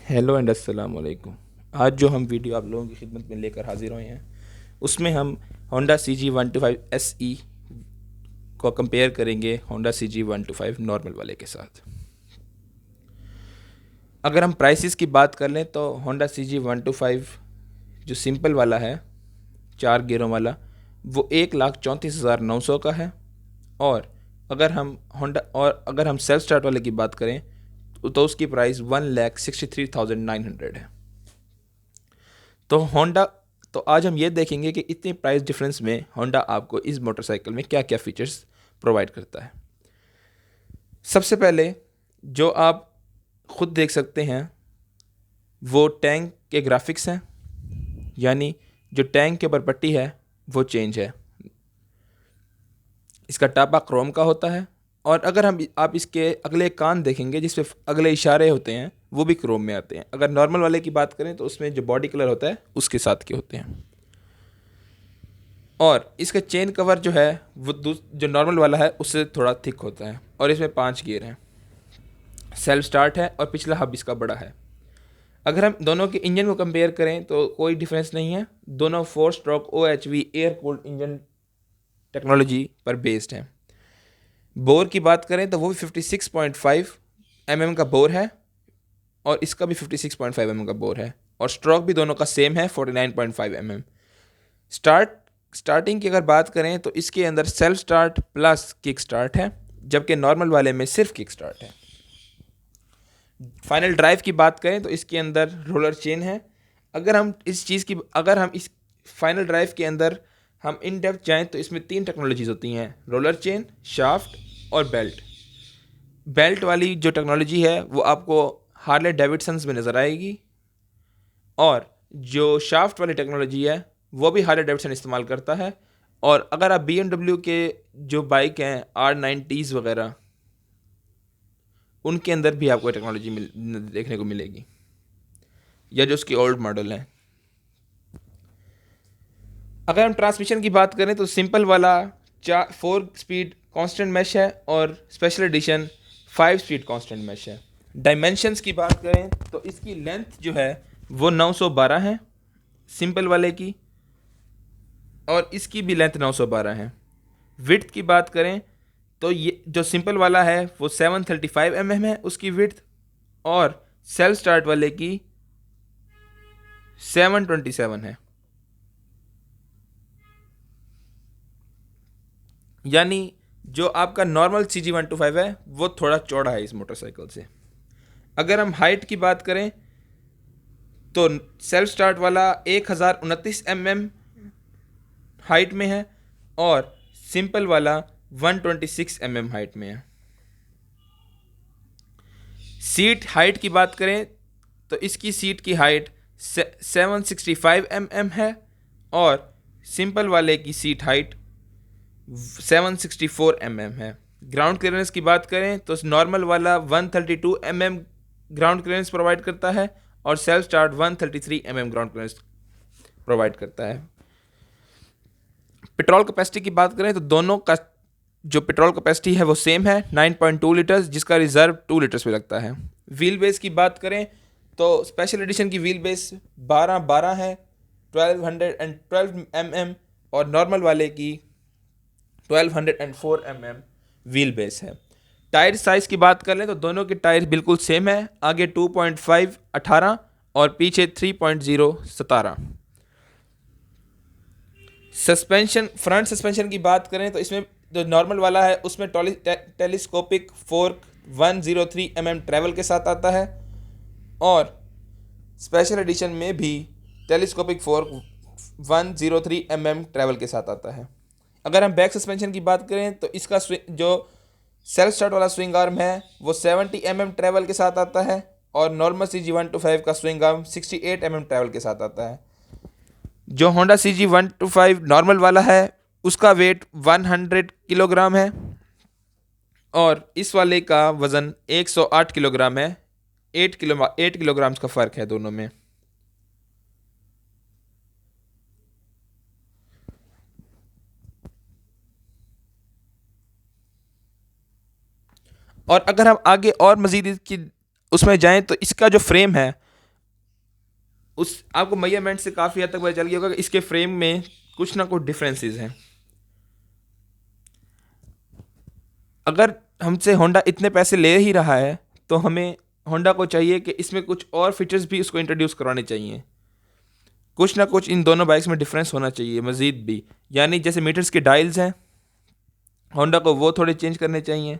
Hello and अस्सलाम वालेकुम। आज जो हम वीडियो आप लोगों की खिदमत में लेकर हाजिर हुए हैं उसमें हम होंडा सी जी 125 एस ई को कंपेयर करेंगे होंडा सी जी 125 नॉर्मल वाले के साथ। अगर हम प्राइसेस की बात कर लें तो होंडा सी जी 125 जो सिंपल वाला है, 4 गियरों वाला, वो 1,34,900 का है। और अगर हम सेल्फ स्टार्ट वाले की बात करें तो उसकी प्राइस 1,63,900 है। तो होंडा तो आज हम ये देखेंगे कि इतने प्राइस डिफरेंस में होंडा आपको इस मोटरसाइकिल में क्या क्या फीचर्स प्रोवाइड करता है। सबसे पहले जो आप खुद देख सकते हैं वो टैंक के ग्राफिक्स हैं, यानी जो टैंक के ऊपर पट्टी है वो चेंज है। इसका टापा क्रोम का होता है। और अगर आप इसके अगले कान देखेंगे जिसपे अगले इशारे होते हैं वो भी क्रोम में आते हैं। अगर नॉर्मल वाले की बात करें तो उसमें जो बॉडी कलर होता है उसके साथ के होते हैं। और इसका चेन कवर जो है वो जो नॉर्मल वाला है उससे थोड़ा थिक होता है। और इसमें 5 गियर हैं, सेल्फ स्टार्ट है और पिछला हब इसका बड़ा है। अगर हम दोनों के इंजन को कंपेयर करें तो कोई डिफरेंस नहीं है। दोनों 4 stroke OHV air cooled engine technology पर बेस्ड है। बोर की बात करें तो वो भी 56.5 mm का बोर है और इसका भी 56.5 mm का बोर है। और स्ट्रोक भी दोनों का सेम है, 49.5 mm। स्टार्टिंग की अगर बात करें तो इसके अंदर self start plus kick start है, जबकि नॉर्मल वाले में सिर्फ किक स्टार्ट है। फाइनल ड्राइव की बात करें तो इसके अंदर रोलर चेन है। अगर हम इस फाइनल ड्राइव के अंदर हम इन डेप्थ जाएँ तो इसमें 3 टेक्नोलॉजीज होती हैं: रोलर चेन, शाफ्ट और बेल्ट। बेल्ट वाली जो टेक्नोलॉजी है वो आपको हार्ले डेविडसन्स में नज़र आएगी। और जो शाफ्ट वाली टेक्नोलॉजी है वो भी हार्ले डेविडसन इस्तेमाल करता है। और अगर आप BMW के जो बाइक हैं R90s वगैरह, उनके अंदर भी आपको टेक्नोलॉजी देखने को मिलेगी, या जो उसकी ओल्ड मॉडल है। अगर हम ट्रांसमिशन की बात करें तो सिंपल वाला 4 स्पीड कांस्टेंट मैश है और special edition 5 speed constant mesh है। डायमेंशंस की बात करें तो इसकी लेंथ जो है वो 912 है सिंपल वाले की, और इसकी भी लेंथ 912 है। विड्थ की बात करें तो ये जो सिंपल वाला है वो 735 mm है उसकी विड्थ, और सेल्फ स्टार्ट वाले की 727 है। यानी जो आपका नॉर्मल CG125 है वो थोड़ा चौड़ा है इस मोटरसाइकिल से। अगर हम हाइट की बात करें तो सेल्फ स्टार्ट वाला 1029 mm हाइट में है और सिंपल वाला 126 mm हाइट में है। सीट हाइट की बात करें तो इसकी सीट की हाइट 765 mm है और सिंपल वाले की सीट हाइट 764 mm है। ग्राउंड क्लियरेंस की बात करें तो नॉर्मल वाला 132 mm ग्राउंड क्लियरेंस प्रोवाइड करता है और self start 133 mm ground clearance provide करता है। पेट्रोल कैपेसिटी की बात करें तो दोनों का जो पेट्रोल कैपेसिटी है वो सेम है, 9.2 लीटर्स, जिसका रिजर्व 2 लीटर्स में लगता है। व्हील बेस की बात करें तो स्पेशल एडिशन की व्हील बेस 12 है, 1212 mm, और नॉर्मल वाले की 1204 mm व्हील बेस है। टायर साइज़ की बात कर लें तो दोनों के टायर बिल्कुल सेम है, आगे 2.5 18 और पीछे 3.0 17। सस्पेंशन, फ्रंट सस्पेंशन की बात करें तो इसमें जो नॉर्मल वाला है उसमें टेलीस्कोपिक फोर्क 103 mm ट्रैवल के साथ आता है, और स्पेशल एडिशन में भी टेलीस्कोपिक फोर्क 103 mm ट्रैवल के साथ आता है। अगर हम बैक सस्पेंशन की बात करें तो इसका जो सेल्फ स्टार्ट वाला स्विंग आर्म है वो 70 mm ट्रैवल के साथ आता है, और नॉर्मल CG125 का स्विंग आर्म 68 mm ट्रैवल के साथ आता है। जो होंडा CG125 नॉर्मल वाला है उसका वेट 100 किलोग्राम है और इस वाले का वज़न 108 किलोग्राम है। 8 किलोग्राम का फ़र्क है दोनों में। और अगर हम आगे और मज़ीद की उसमें जाएं तो इसका जो फ्रेम है उस आपको मेजरमेंट से काफ़ी हद तक पता चल गया होगा कि इसके फ्रेम में कुछ ना कुछ डिफरेंसेस हैं। अगर हमसे होंडा इतने पैसे ले ही रहा है तो हमें होंडा को चाहिए कि इसमें कुछ और फीचर्स भी उसको इंट्रोड्यूस करवाने चाहिए। कुछ ना कुछ इन दोनों बाइक्स में डिफरेंस होना चाहिए मज़ीद भी, यानी जैसे मीटर्स के डायल्स हैं होंडा को वो थोड़े चेंज करने चाहिए।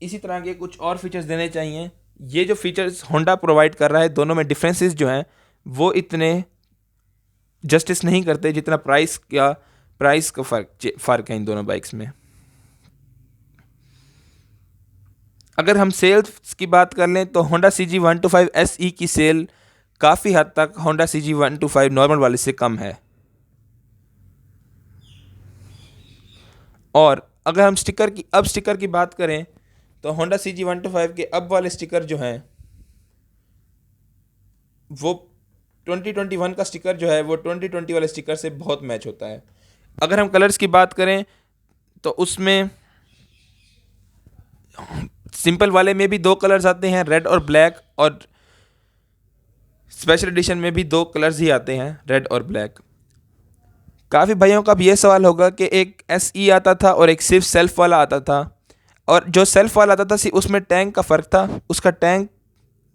इसी तरह के कुछ और फीचर्स देने चाहिए। ये जो फीचर्स होंडा प्रोवाइड कर रहा है दोनों में डिफरेंसेस जो हैं वो इतने जस्टिस नहीं करते जितना प्राइस का फ़र्क है इन दोनों बाइक्स में। अगर हम सेल्स की बात कर लें तो होंडा CG125 SE की सेल काफ़ी हद तक होंडा CG125 नॉर्मल वाले से कम है। और अगर हम स्टिकर की बात करें तो होंडा CG125 के अब वाले स्टिकर जो हैं वो 2021 का स्टिकर जो है वो 2020 वाले स्टिकर से बहुत मैच होता है। अगर हम कलर्स की बात करें तो उसमें सिंपल वाले में भी 2 कलर्स आते हैं, रेड और ब्लैक, और स्पेशल एडिशन में भी 2 कलर्स ही आते हैं, रेड और ब्लैक। काफ़ी भाइयों का भी ये सवाल होगा कि एक SE आता था और एक सिर्फ सेल्फ वाला आता था, और जो सेल्फ वाला आता था सिर्फ उसमें टैंक का फ़र्क था। उसका टैंक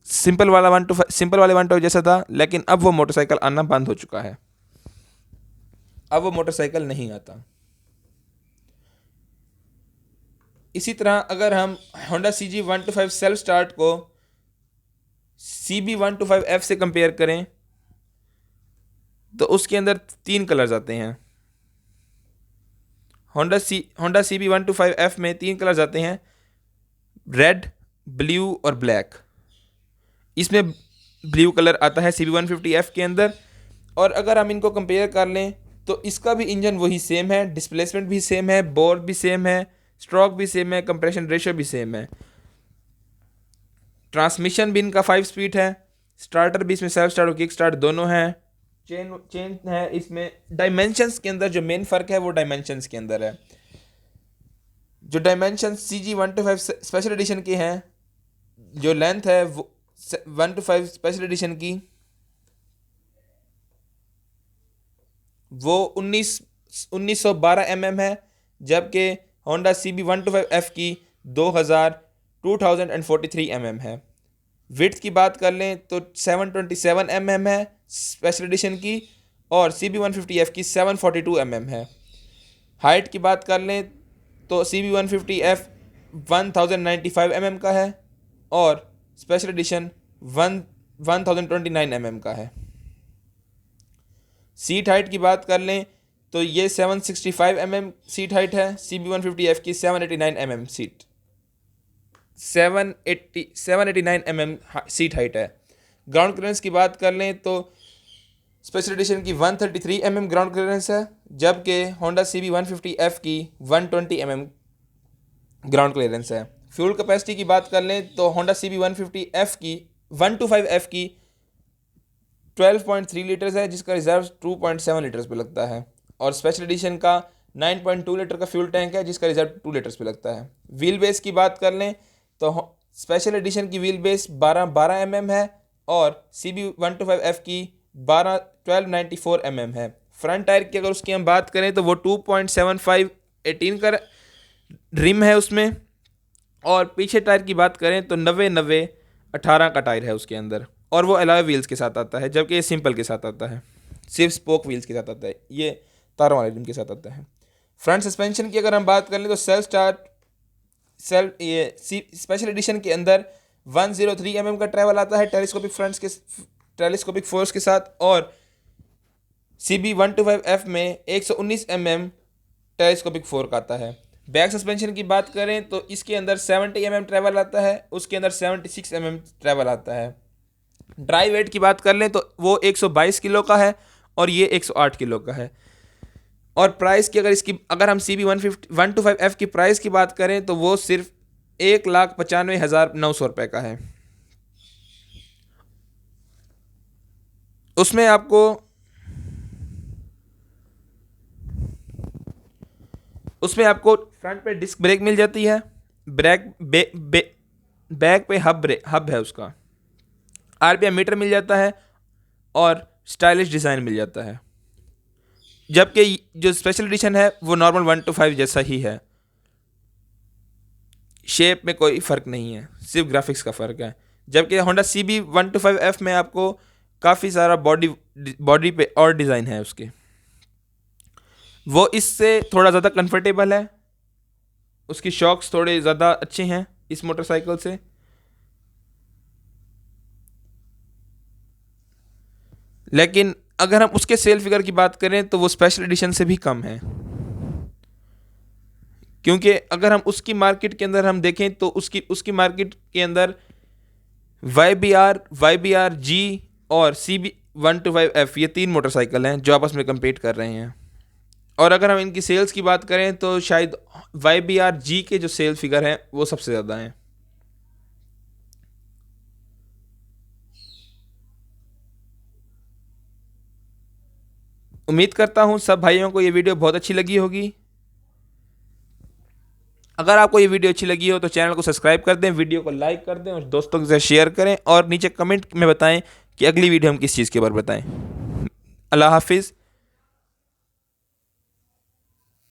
सिंपल वाले 125 जैसा था, लेकिन अब वो मोटरसाइकिल आना बंद हो चुका है। अब वो मोटरसाइकिल नहीं आता। इसी तरह अगर हम होंडा CG125 सेल्फ स्टार्ट को CB125F से कंपेयर करें तो उसके अंदर 3 कलर्स आते हैं। होंडा CB125F में 3 कलर्स आते हैं, रेड, ब्लू और ब्लैक। इसमें ब्लू कलर आता है CB150F के अंदर। और अगर हम इनको कंपेयर कर लें तो इसका भी इंजन वही सेम है, डिस्प्लेसमेंट भी सेम है, बोर भी सेम है, स्ट्रोक भी सेम है, कंप्रेशन रेशियो भी सेम है, ट्रांसमिशन भी इनका 5 स्पीड है, स्टार्टर भी इसमें सेल्फ स्टार्ट और किक स्टार्ट दोनों हैं, चेन है इसमें। डायमेंशंस के अंदर जो मेन फ़र्क है वो डायमेंशंस के अंदर है। जो डायमेंशंस CG125 स्पेशल एडिशन के हैं, जो लेंथ है वो 125 स्पेशल एडिशन की वो 1912 mm है, जबकि होंडा CB125F की 2043 mm है। विड्थ की बात कर लें तो 727 mm है स्पेशल एडिशन की, और CB150F की 742 mm है। हाइट की बात कर लें तो CB150F 1095 mm का है और स्पेशल एडिशन 1029 mm का है। सीट हाइट की बात कर लें तो ये 765 mm सीट हाइट है, CB150F की 789 mm 789 mm सीट हाइट है। ग्राउंड क्लियरेंस की बात कर लें तो स्पेशल एडिशन की 133 mm ग्राउंड क्लियरेंस है, जबकि होंडा CB150F की 120 mm ग्राउंड क्लियरेंस है। फ्यूल कैपेसिटी की बात कर लें तो होंडा CB150F की 125F की 12.3 लीटर्स है, जिसका रिजर्व 2.7 लीटर्स पे लगता है, और स्पेशल एडिशन का 9.2 लीटर का फ्यूल टैंक है, जिसका रिजर्व 2 लीटर्स पे लगता है। व्हील बेस की बात कर लें तो स्पेशल एडिशन की व्हील बेस 12 mm है और CB125F की 1294 mm है। फ्रंट टायर की अगर उसकी हम बात करें तो वो 2.75 18 का रिम है उसमें, और पीछे टायर की बात करें तो 90 18 का टायर है उसके अंदर, और वो अलॉय व्हील्स के साथ आता है, जबकि ये सिंपल के साथ आता है, सिर्फ स्पोक व्हील्स के साथ आता है, ये तारों वाले रिम के साथ आता है। फ्रंट सस्पेंशन की अगर हम बात कर लें तो स्पेशल एडिशन के अंदर 103 mm का ट्रैवल आता है टेलीस्कोपिक फोर्स के साथ, और CB125F में 119 mm टेलीस्कोपिक फोर्क आता है। बैक सस्पेंशन की बात करें तो इसके अंदर 70 mm ट्रैवल आता है, उसके अंदर 76 mm ट्रैवल आता है। ड्राई वेट की बात कर लें तो वो 122 किलो का है और ये 108 किलो का है। और प्राइस की अगर हम CB125F की प्राइस की बात करें तो वो सिर्फ 1,95,900 रुपये का है। उसमें आपको फ्रंट पे डिस्क ब्रेक मिल जाती है, बैक पे हब है उसका, RPM मीटर मिल जाता है, और स्टाइलिश डिज़ाइन मिल जाता है। जबकि जो स्पेशल एडिशन है वो नॉर्मल 125 जैसा ही है, शेप में कोई फ़र्क नहीं है, सिर्फ ग्राफिक्स का फ़र्क है। जबकि होंडा CB 125F में आपको काफ़ी सारा बॉडी पे और डिज़ाइन है उसके, वो इससे थोड़ा ज़्यादा कंफर्टेबल है, उसकी शॉक्स थोड़े ज़्यादा अच्छे हैं इस मोटरसाइकिल से। लेकिन अगर हम उसके सेल फिगर की बात करें तो वो स्पेशल एडिशन से भी कम है, क्योंकि अगर हम उसकी मार्केट के अंदर हम देखें तो उसकी मार्केट के अंदर YBR G और CB 125F ये 3 मोटरसाइकिल हैं जो आपस में कम्पीट कर रहे हैं। और अगर हम इनकी सेल्स की बात करें तो शायद YBR G के जो सेल फिगर हैं वो सबसे ज़्यादा हैं। उम्मीद करता हूँ सब भाइयों को ये वीडियो बहुत अच्छी लगी होगी। अगर आपको ये वीडियो अच्छी लगी हो तो चैनल को सब्सक्राइब कर दें, वीडियो को लाइक कर दें और दोस्तों के साथ शेयर करें, और नीचे कमेंट में बताएं कि अगली वीडियो हम किस चीज़ के बारे में बताएं। अल्लाह हाफिज़।